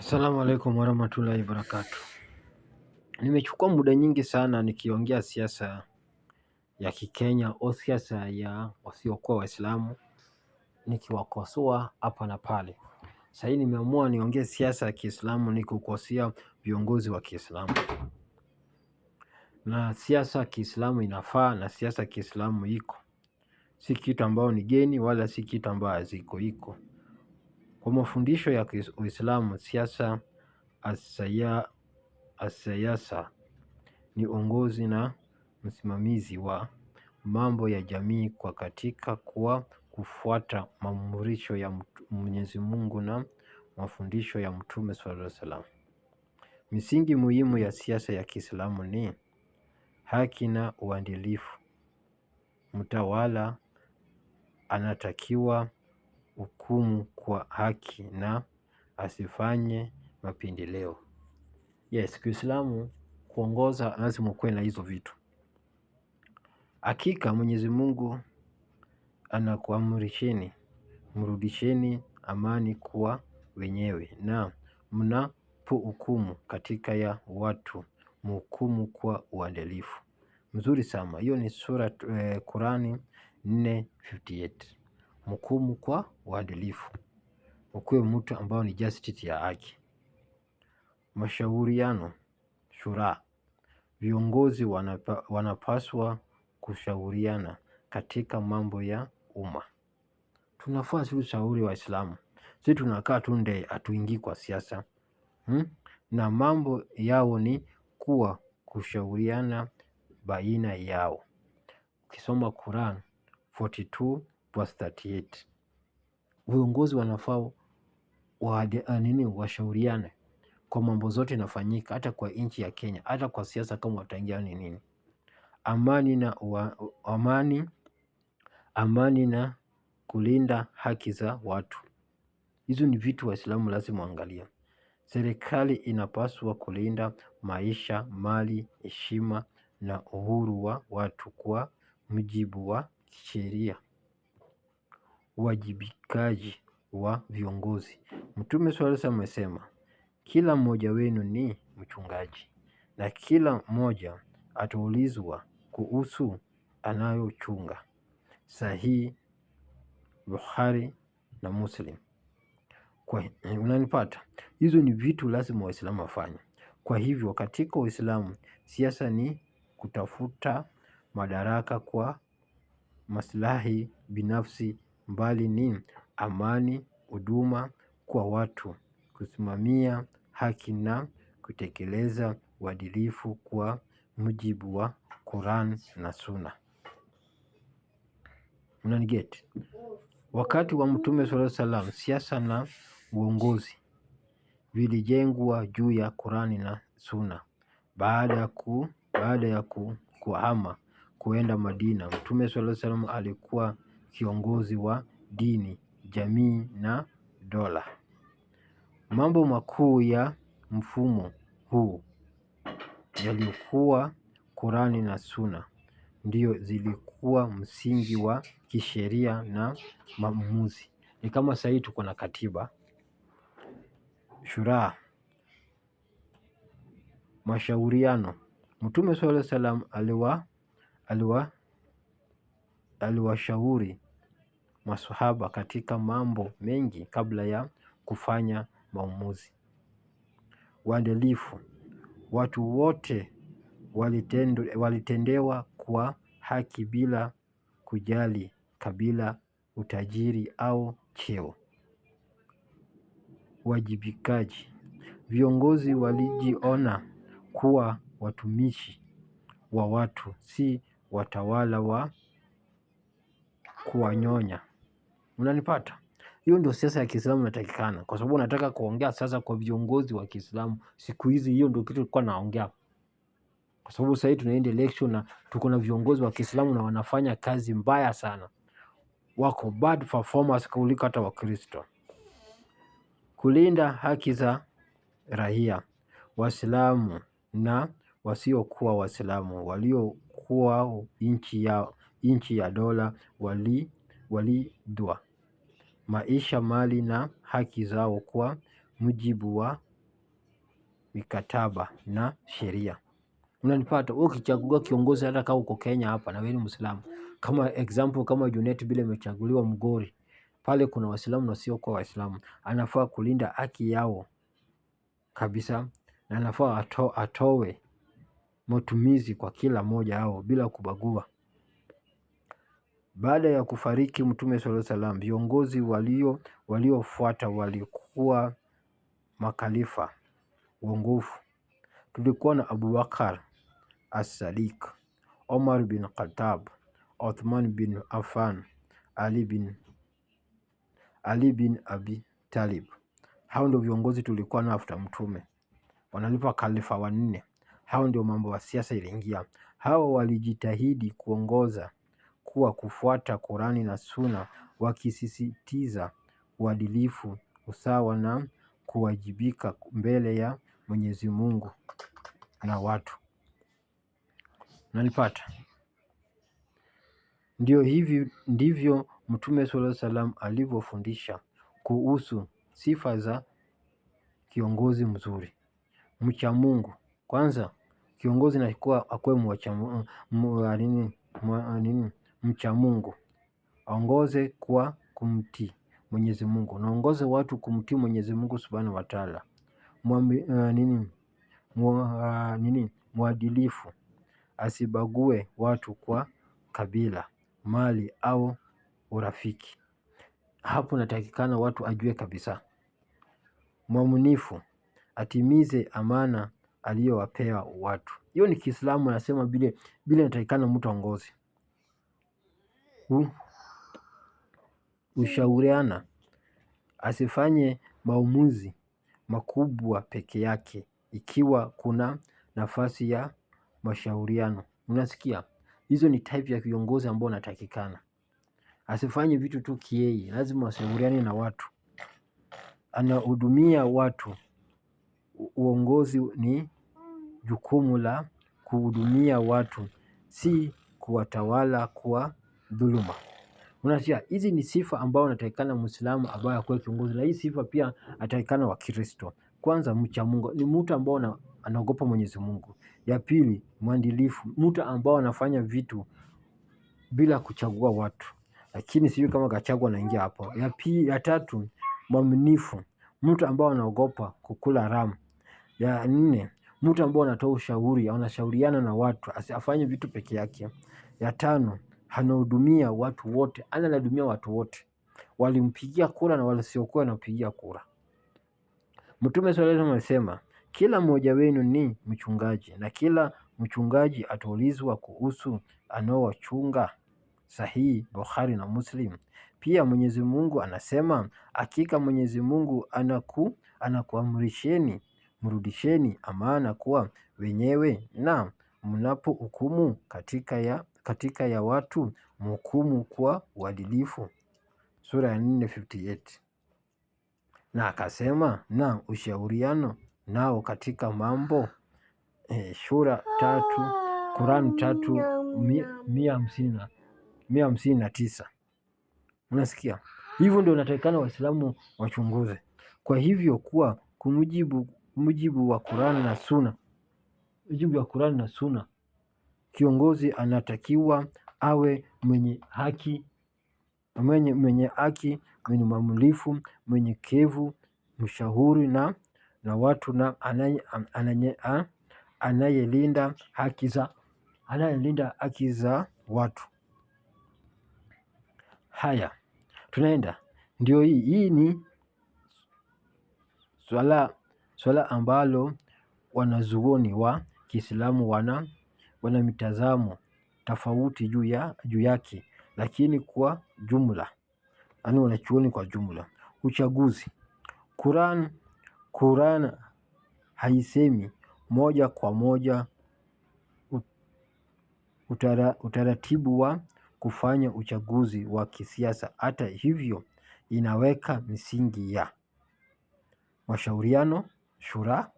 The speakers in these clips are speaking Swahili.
Assalamu alaikum warahmatullahi wabarakatuh. Nimechukua muda nyingi sana nikiongea siasa ya Kikenya au siasa ya wasiokuwa Waislamu, nikiwakosoa hapa na pale. Sasa hii nimeamua niongee siasa ya Kiislamu, nikukosea viongozi wa Kiislamu. Na siasa ya Kiislamu inafaa, na siasa ya Kiislamu iko, si kitu ambao ni geni wala si kitu ambao haziko, iko kwa mafundisho ya Uislamu. Siasa asiasa ni uongozi na msimamizi wa mambo ya jamii kwa katika kufuata maamrisho ya Mwenyezi Mungu na mafundisho ya Mtume sallallahu alaihi wasallam. Misingi muhimu ya siasa ya Kiislamu ni haki na uadilifu. Mtawala anatakiwa hukumu kwa haki na asifanye mapendeleo. Yes, Kiislamu kuongoza lazima kuwe na hizo vitu. Hakika Mwenyezi Mungu anakuamrisheni mrudisheni amani kwa wenyewe, na mnapohukumu katika ya watu mhukumu kwa uadilifu. Mzuri sana. Hiyo ni sura Qurani 4:58. Mhukumu kwa uadilifu, ukuwe mtu ambao ni justice ya haki. Mashauriano, shura. Viongozi wanapaswa kushauriana katika mambo ya umma. Tunafaa si ushauri wa Islamu, si tunakaa tu nde hatuingii kwa siasa na mambo yao ni kuwa kushauriana baina yao. Ukisoma Quran 42:38, viongozi wanafaa washauriane kwa mambo zote inafanyika, hata kwa nchi ya Kenya, hata kwa siasa kama wataingia ni nini. Amani na kulinda haki za watu. Hizo ni vitu Waislamu lazima waangalie. Serikali inapaswa kulinda maisha, mali, heshima na uhuru wa watu kwa mujibu wa sheria. Uwajibikaji wa viongozi. Mtume swalla Allahu alayhi wasallam amesema, kila mmoja wenu ni mchungaji na kila mmoja ataulizwa kuhusu anayochunga. Sahihi Bukhari na Muslim. Unanipata? Hizo ni vitu lazima Waislamu wafanye. Kwa hivyo katika Uislamu siasa ni kutafuta madaraka kwa maslahi binafsi, mbali ni amani, huduma kwa watu, kusimamia haki na kutekeleza uadilifu kwa mujibu wa Quran na Sunna. Unanigeti? Wakati wa Mtume sallallahu alaihi wasallam siasa na uongozi vilijengwa juu ya Qurani na Sunna. Baada ya kuhama kuenda Madina, Mtume sallallahu alaihi wasallam alikuwa kiongozi wa dini, jamii na dola. Mambo makuu ya mfumo huu yalikuwa Qurani na Sunna, ndio zilikuwa msingi wa kisheria na maamuzi. Ni kama sasa hivi tuko na katiba, shura, mashauriano. Mtume sallallahu alaihi wasallam aliwashauri maswahaba katika mambo mengi kabla ya kufanya maamuzi. Uadilifu. Watu wote walitendewa kwa haki bila kujali kabila, utajiri au cheo. Uwajibikaji. Viongozi walijiona kuwa watumishi wa watu, si watawala wa kuwanyonya. Unanipata? Hiyo ndio siasa ya Kiislamu inatakikana, kwa sababu nataka kuongea sasa kwa viongozi wa Kiislamu siku hizi. Hiyo ndio kitu nilikuwa naongea, kwa sababu sasa hivi tunaenda election na tuko na viongozi wa Kiislamu na wanafanya kazi mbaya sana, wako bad performance kuliko hata Wakristo. Kulinda haki za raia. Waislamu na wasiokuwa Waislamu waliokuwa nchi ya dola walidwa maisha, mali na haki zao kwa mujibu wa mikataba na sheria. Unanipata? Wewe ukichagua kiongozi, hata kama uko Kenya hapa na wewe ni Muislamu, kama example kama Junet bila imechaguliwa Mgori, pale kuna Waislamu na sio kwa Waislamu, anafaa kulinda haki yao kabisa, na anafaa atowe matumizi kwa kila moja wao bila kubagua. Baada ya kufariki Mtume sallallahu alaihi wasallam, viongozi waliofuata walikuwa makalifa uongofu. Tulikuwa na Abubakar as-Sadiq, Omar bin Khattab, Uthman bin Affan, Ali bin Abi Talib. Hao ndio viongozi tulikuwa na after Mtume, wanalipa khalifa wanne. Hao ndio mambo ya siasa iliingia. Hao walijitahidi kuongoza kuwa kufuata Qurani na Sunna, wakisisitiza uadilifu, usawa na kuwajibika mbele ya Mwenyezi Mungu na watu. Nalipata? Ndivyo Mtume sallallahu alaihi wasallam alivyofundisha kuhusu sifa za kiongozi mzuri. Mcha Mungu. Kwanza kiongozi nakuwa akuwe mcha Mungu, aongoze kwa kumtii Mwenyezi Mungu, naongoze watu kumtii Mwenyezi Mungu Subhanahu wa Ta'ala. Mwadilifu, asibague watu kwa kabila, mali au urafiki. Hapo natakikana watu ajue kabisa. Mwaminifu, atimize amana aliyowapea watu. Hiyo ni Kiislamu, nasema vile natakikana mtu aongoze. Ushauriana, asifanye maamuzi makubwa peke yake ikiwa kuna nafasi ya mashauriano. Unasikia? Hizo ni type ya viongozi ambao unatakikana. Asifanye vitu tu kiyeye, lazima ashauriane na watu, anahudumia watu. Uongozi ni jukumu la kuhudumia watu, si kuwatawala kwa dhuluma. Unasikia? Hizi ni sifa ambao anatakikana Muislamu ambaye akuwe kiongozi, na hii sifa pia atakikana wa Kristo. Kwanza mcha Mungu, ni mtu ambao anaogopa Mwenyezi Mungu. Ya pili, mwadilifu, mtu ambao anafanya vitu bila kuchagua watu, lakini sijui kama kachagua anaingia hapo. Ya tatu, mwaminifu, mtu ambao anaogopa kukula haramu. Ya nne, mtu ambao anatoa ushauri, anashauriana na watu, asifanye vitu peke yake. Ya tano, anahudumia watu wote, anahudumia watu wote, walimpigia kura na wasiokuwa wanapigia kura. Mtume sallallahu alaihi wasallam alisema, kila mmoja wenu ni mchungaji na kila mchungaji ataulizwa kuhusu anaowachunga. Sahihi Bukhari na Muslim. Pia Mwenyezi Mungu anasema, hakika Mwenyezi Mungu anakuamrisheni mrudisheni amana kwa wenyewe, na mnapo hukumu katika ya watu mhukumu kwa uadilifu. Sura ya 4:58. Na akasema, na ushauriano nao katika mambo. Shura 3, Quran 3:159. Unasikia? Hivyo ndio natakikana Waislamu wachunguze. Kwa hivyo kuwa mujibu wa Qur'an na Sunna, kiongozi anatakiwa awe mwenye haki, mwenye mwaminifu, mnyenyekevu, mshauri na watu, na anayelinda haki za watu. Haya, tunaenda. Ndio hii ni swala ambalo wanazuoni wa Kiislamu wana mitazamo tofauti juu yake, lakini kwa jumla, yaani wanachuoni kwa jumla. Uchaguzi. Quran haisemi moja kwa moja utaratibu wa kufanya uchaguzi wa kisiasa. Hata hivyo, inaweka misingi ya mashauriano, shura,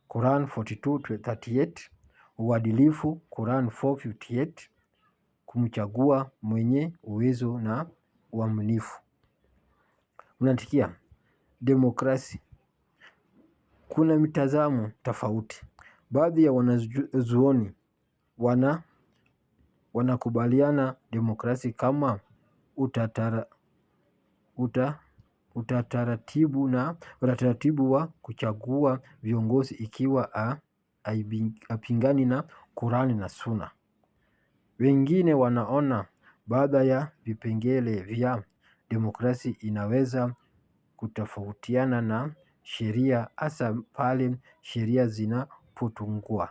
Quran 42:38, uadilifu, Quran 4:58, kumchagua mwenye uwezo na uaminifu. Unatikia? Demokrasi. kuna mitazamo tofauti. Baadhi ya wanazuoni wanakubaliana demokrasi kama utaratibu wa kuchagua viongozi ikiwa apingani na Qur'ani na Sunna. Wengine wanaona baadhi ya vipengele vya demokrasi inaweza kutofautiana na sheria, hasa pale sheria zinapotungwa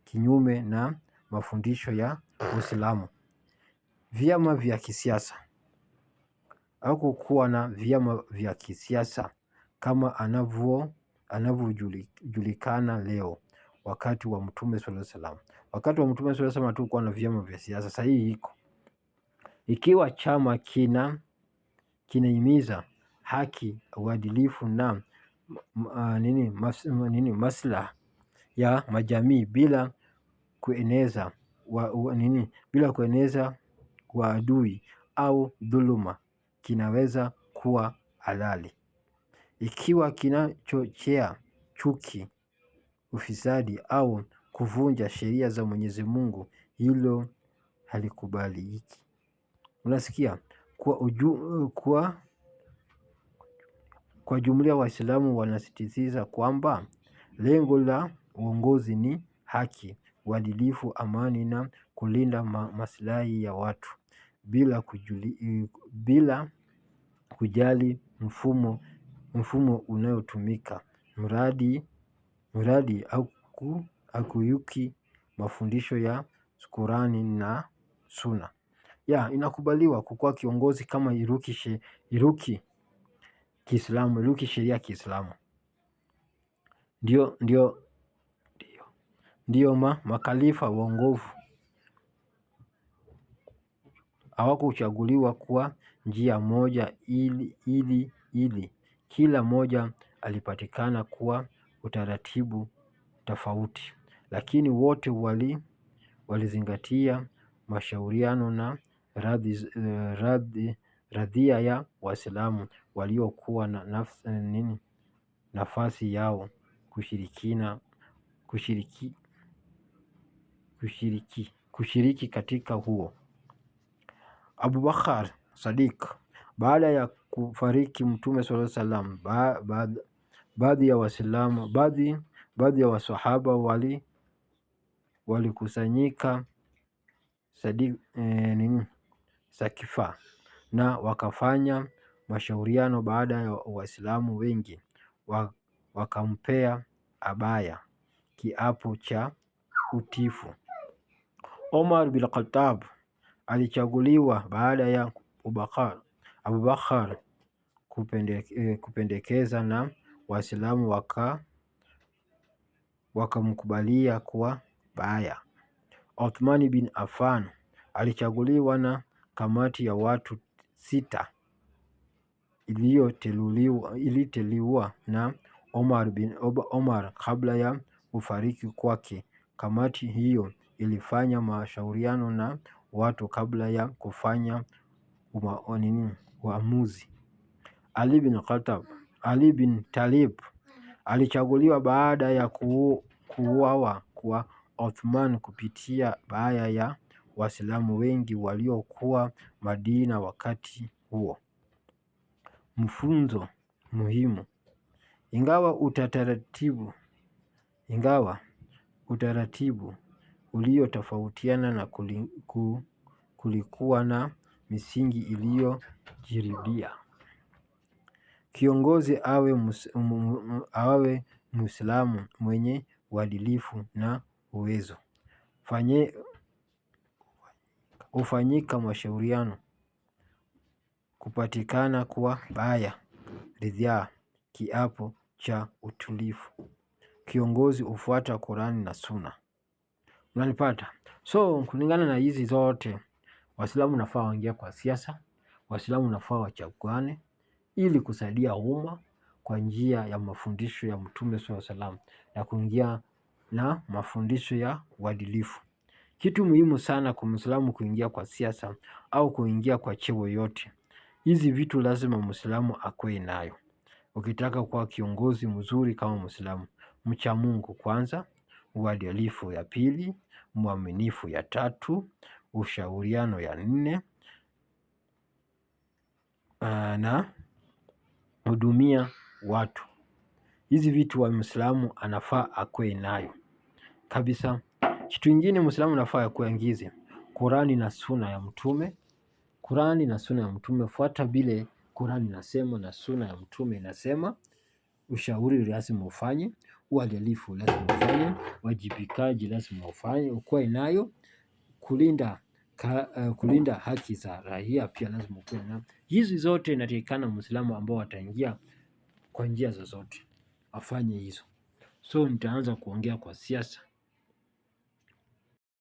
kinyume na mafundisho ya Uislamu. Vyama vya kisiasa au kuwa na vyama vya kisiasa kama anavyojulikana leo. Wakati wa Mtume sallallahu alaihi wasallam, wakati wa Mtume sallallahu alaihi wasallam hatukuwa na vyama vya siasa. Sasa hii iko, ikiwa chama kinahimiza haki, uadilifu na maslaha ya majamii bila kueneza uadui au dhuluma, kinaweza kuwa halali. Ikiwa kinachochea chuki, ufisadi au kuvunja sheria za Mwenyezi Mungu, hilo halikubaliki. Unasikia? Kwa jumla Waislamu wanasisitiza kwamba lengo la uongozi ni haki, uadilifu, amani na kulinda maslahi ya watu bila kujali mfumo unayotumika, mradi hakuyuki mafundisho ya Qur'ani na Sunna. Inakubaliwa kukuwa kiongozi kama iruki Kiislamu, iruki sheria ya Kiislamu. Ndio makalifa waongofu hawakuchaguliwa kwa njia moja ili kila moja alipatikana kwa utaratibu tofauti, lakini wote walizingatia mashauriano na radhia ya Waislamu waliokuwa na nafasi yao kushiriki katika huo. Abubakar Sadiq, baada ya kufariki Mtume sallallahu alaihi wasallam, baadhi ya wasahaba walikusanyika Sakifa na wakafanya mashauriano. Baada ya Waislamu wengi wakampea abaya, kiapo cha utifu. Omar bin Khattab alichaguliwa baada ya Abubakar kupendekeza na Waislamu wakamkubalia kwa baya. Uthman bin Affan alichaguliwa na kamati ya watu 6 iliteuliwa na Omar kabla ya kufariki kwake. Kamati hiyo ilifanya mashauriano na watu kabla ya kufanya uamuzi. Ali bin Talib alichaguliwa baada ya kuuawa kwa Uthman kupitia baya ya Waislamu wengi waliokuwa Madina wakati huo. Mfunzo muhimu. Ingawa utaratibu uliotofautiana na kulikuwa na misingi iliyojirudia. Kiongozi awe Muislamu mwenye uadilifu na uwezo. Hufanyika mashauriano, kupatikana kwa baya, ridhaa, kiapo cha utulifu. Kiongozi hufuata Qur'ani na Sunna. Unanipata? So kulingana na hizi zote, Waislamu nafaa waingie kwa siasa, Waislamu nafaa wachaguane ili kusaidia umma kwa njia ya mafundisho ya Mtume sallallahu alaihi wasallam na kuingia na mafundisho ya uadilifu. Kitu muhimu sana kwa Muislamu kuingia kwa siasa au kuingia kwa cheo yote. Hizi vitu lazima Muislamu akuwe nayo. ukitaka kuwa kiongozi mzuri kama Muislamu: mcha Mungu kwanza, uadilifu ya pili, mwaminifu ya tatu, ushauriano ya nne, na hudumia watu. Hizi vitu wa Muislamu anafaa akwe nayo kabisa. Kitu kingine Muislamu anafaa akuingize Qurani na Sunna ya Mtume. Qurani na Sunna ya Mtume, fuata vile Qurani inasema na Sunna ya Mtume inasema. Ushauri lazima ufanye, uadilifu lazima ufanye, wajibikaji lazima ufanye, ukuwe nayo. Kulinda haki za raia pia lazima ukuwe nayo. Hizi zote inatakikana Muislamu ambao wataingia kwa njia zozote afanye hizo. So nitaanza kuongea kwa siasa.